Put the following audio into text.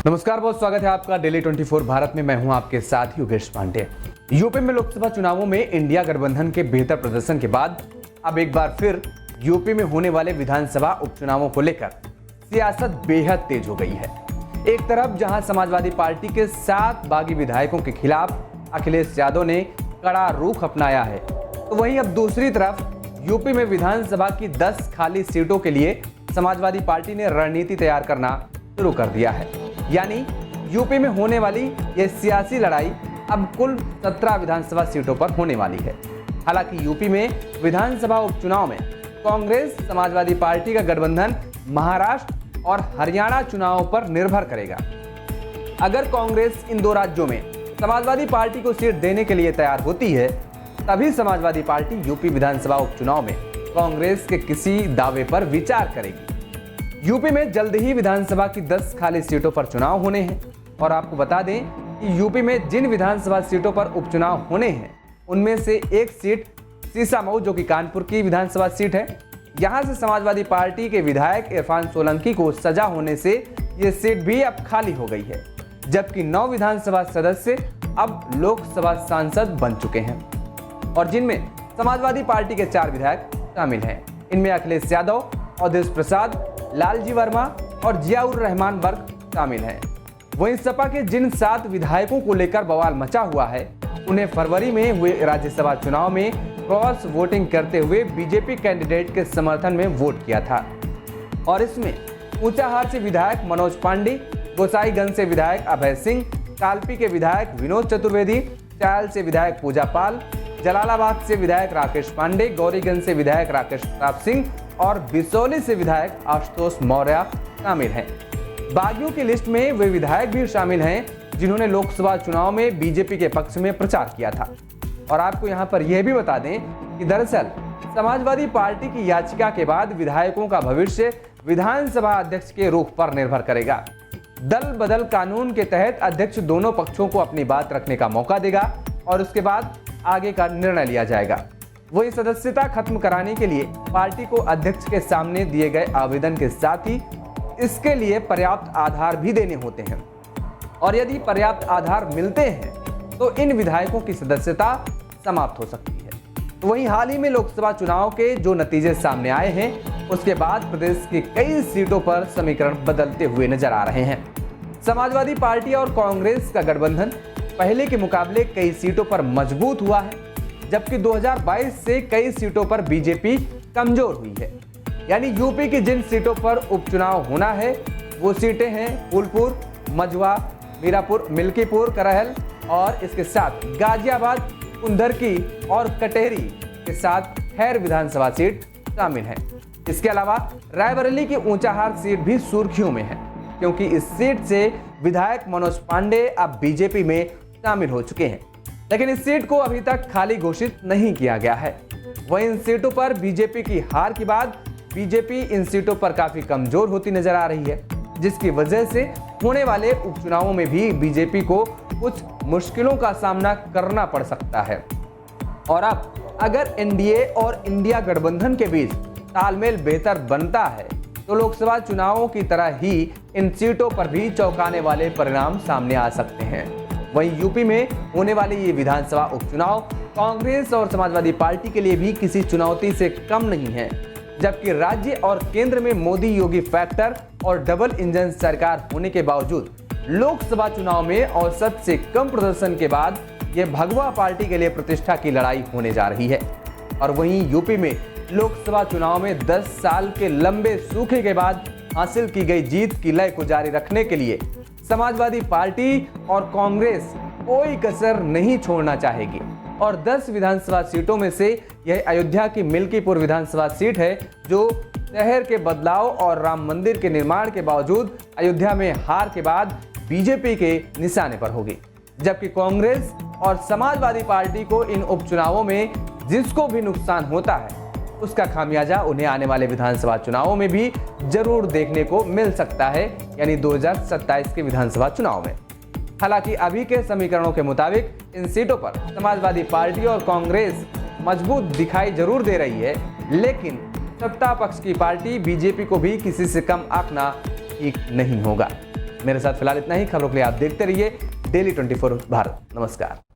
नमस्कार, बहुत स्वागत है आपका डेली 24 भारत में। मैं हूं आपके साथ योगेश पांडे। यूपी में लोकसभा चुनावों में इंडिया गठबंधन के बेहतर प्रदर्शन के बाद अब एक बार फिर यूपी में होने वाले विधानसभा उपचुनावों को लेकर सियासत बेहद तेज हो गई है। एक तरफ जहां समाजवादी पार्टी के 7 बागी विधायकों के खिलाफ अखिलेश यादव ने कड़ा रुख अपनाया है, तो वहीं अब दूसरी तरफ यूपी में विधानसभा की 10 खाली सीटों के लिए समाजवादी पार्टी ने रणनीति तैयार करना शुरू कर दिया है। यानी यूपी में होने वाली यह सियासी लड़ाई अब कुल 17 विधानसभा सीटों पर होने वाली है। हालांकि यूपी में विधानसभा उपचुनाव में कांग्रेस समाजवादी पार्टी का गठबंधन महाराष्ट्र और हरियाणा चुनावों पर निर्भर करेगा। अगर कांग्रेस इन 2 राज्यों में समाजवादी पार्टी को सीट देने के लिए तैयार होती है, तभी समाजवादी पार्टी यूपी विधानसभा उपचुनाव में कांग्रेस के किसी दावे पर विचार करेगी। यूपी में जल्द ही विधानसभा की 10 खाली सीटों पर चुनाव होने हैं और आपको बता दें कि यूपी में जिन विधानसभा सीटों पर उपचुनाव होने हैं उनमें से एक सीट सीसामऊ, जो कि कानपुर की विधानसभा सीट है। यहां से समाजवादी पार्टी के विधायक इरफान सोलंकी को सजा होने से यह सीट भी अब खाली हो गई है, जबकि 9 विधानसभा सदस्य अब लोकसभा सांसद बन चुके हैं और जिनमें समाजवादी पार्टी के 4 विधायक शामिल हैं। इनमें अखिलेश यादव, अवधेश प्रसाद, लालजी वर्मा और जियाउर रहमान वर्ग शामिल हैं। वहीं सपा के जिन 7 विधायकों को लेकर बवाल मचा हुआ है, उन्हें फरवरी में हुए राज्यसभा चुनाव में क्रॉस वोटिंग करते हुए बीजेपी कैंडिडेट के समर्थन में वोट किया था और इसमें ऊंचाहार से विधायक मनोज पांडे, गोसाईगंज से विधायक अभय सिंह, कालपी के विधायक विनोद चतुर्वेदी, चायल से विधायक पूजा पाल, जलालाबाद से विधायक राकेश पांडे, गौरीगंज से विधायक राकेश प्रताप सिंह और बिसौली से विधायक आशुतोष मौर्य शामिल हैं। बागियों की लिस्ट में वे विधायक भी शामिल हैं जिन्होंने लोकसभा चुनाव में बीजेपी के पक्ष में प्रचार किया था। और आपको यहां पर यह भी बता दें कि दरअसल समाजवादी पार्टी की याचिका के बाद विधायकों का भविष्य विधानसभा अध्यक्ष के रुख पर निर्भर करेगा। दल बदल कानून के तहत अध्यक्ष दोनों पक्षों को अपनी बात रखने का मौका देगा और उसके बाद आगे का निर्णय लिया जाएगा। वही सदस्यता खत्म कराने के लिए पार्टी को अध्यक्ष के सामने दिए गए आवेदन के साथ ही इसके लिए पर्याप्त आधार भी देने होते हैं और यदि पर्याप्त आधार मिलते हैं तो इन विधायकों की सदस्यता समाप्त हो सकती है। तो वहीं हाल ही में लोकसभा चुनाव के जो नतीजे सामने आए हैं, उसके बाद प्रदेश की कई सीटों पर समीकरण बदलते हुए नजर आ रहे हैं। समाजवादी पार्टी और कांग्रेस का गठबंधन पहले के मुकाबले कई सीटों पर मजबूत हुआ है, जबकि 2022 से कई सीटों पर बीजेपी कमजोर हुई है। यानी यूपी की जिन सीटों पर उपचुनाव होना है वो सीटें हैं फूलपुर, मझवा, मीरापुर, मिल्कीपुर, करहल और इसके साथ गाजियाबाद, कुंदरकी और कटेहरी के साथ खैर विधानसभा सीट शामिल है। इसके अलावा रायबरेली की ऊंचाहार सीट भी सुर्खियों में है, क्योंकि इस सीट से विधायक मनोज पांडे अब बीजेपी में शामिल हो चुके हैं, लेकिन इस सीट को अभी तक खाली घोषित नहीं किया गया है। वहीं इन सीटों पर बीजेपी की हार के बाद बीजेपी इन सीटों पर काफी कमजोर होती नजर आ रही है, जिसकी वजह से होने वाले उपचुनावों में भी बीजेपी को कुछ मुश्किलों का सामना करना पड़ सकता है। और अब अगर एनडीए और इंडिया गठबंधन के बीच तालमेल बेहतर बनता है तो लोकसभा चुनावों की तरह ही इन सीटों पर भी चौंकाने वाले परिणाम सामने आ सकते हैं। वहीं यूपी में होने वाले ये विधानसभा उपचुनाव कांग्रेस और समाजवादी पार्टी के लिए भी किसी चुनौती से कम नहीं है, जबकि राज्य और केंद्र में मोदी योगी फैक्टर और डबल इंजन सरकार होने के बावजूद लोकसभा चुनाव में औसत से कम प्रदर्शन के बाद यह भगवा पार्टी के लिए प्रतिष्ठा की लड़ाई होने जा रही है। और वहीं यूपी में लोकसभा चुनाव में 10 साल के लंबे सूखे के बाद हासिल की गई जीत की लय को जारी रखने के लिए समाजवादी पार्टी और कांग्रेस कोई कसर नहीं छोड़ना चाहेगी और 10 विधानसभा सीटों में से यह अयोध्या की मिल्कीपुर विधानसभा सीट है, जो शहर के बदलाव और राम मंदिर के निर्माण के बावजूद अयोध्या में हार के बाद बीजेपी के निशाने पर होगी। जबकि कांग्रेस और समाजवादी पार्टी को इन उपचुनावों में जिसको भी नुकसान होता है उसका खामियाजा उन्हें आने वाले विधानसभा चुनावों में भी जरूर देखने को मिल सकता है, यानी 2027 के विधानसभा चुनाव में। हालांकि अभी के समीकरणों के मुताबिक इन सीटों पर समाजवादी पार्टी और कांग्रेस मजबूत दिखाई जरूर दे रही है, लेकिन सत्ता पक्ष की पार्टी बीजेपी को भी किसी से कम आंकना ठीक नहीं होगा। मेरे साथ फिलहाल इतना ही। खबरों के लिए आप देखते रहिए डेली 24 भारत। नमस्कार।